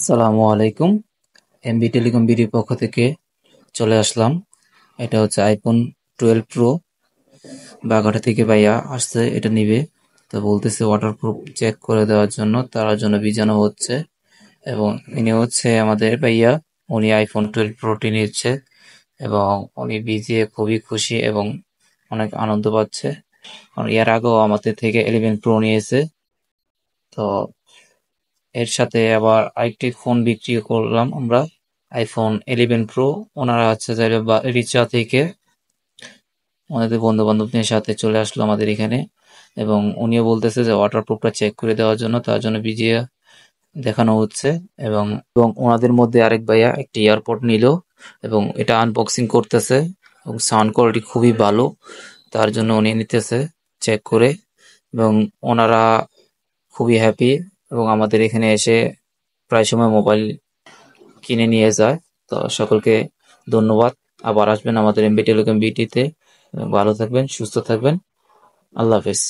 আসসালামু আলাইকুম। MB telecom বিডির পক্ষ থেকে চলে আসলাম। এটা হচ্ছে আইফোন 12 প্রো। বাগাটা থেকে ভাইয়া আসছে, এটা নিবে। তো বলতেছে ওয়াটারপ্রুফ চেক করে দেওয়ার জন্য, তার জন্য ভিজানো হচ্ছে। এবং ইনি হচ্ছে আমাদের ভাইয়া, উনি আইফোন 12 প্রোটি নিচ্ছে এবং উনি ভিজিয়ে খুবই খুশি এবং অনেক আনন্দ পাচ্ছে। কারণ এর আগেও আমাদের থেকে 11 প্রো নিয়েছে। তো এর সাথে আবার আরেকটি ফোন বিক্রি করলাম আমরা, আইফোন 11 প্রো। ওনারা হচ্ছে যে রিচা থেকে ওনাদের বন্ধু বান্ধবদের সাথে চলে আসলো আমাদের এখানে, এবং উনিও বলতেছে যে ওয়াটারপ্রুফটা চেক করে দেওয়ার জন্য, তার জন্য ভিজিয়ে দেখানো হচ্ছে। এবং এবং ওনাদের মধ্যে আরেক ভাইয়া একটি এয়ারপড নিল এবং এটা আনবক্সিং করতেছে, এবং সাউন্ড কোয়ালিটি খুবই ভালো, তার জন্য উনি নিতেছে চেক করে। এবং ওনারা খুবই হ্যাপি এবং আমাদের এখানে এসে প্রায় সময় মোবাইল কিনে নিয়ে যায়। তো সকলকে ধন্যবাদ। আবার আসবেন আমাদের এমবি টেলিকম বিটিতে। ভালো থাকবেন, সুস্থ থাকবেন। আল্লাহ হাফেজ।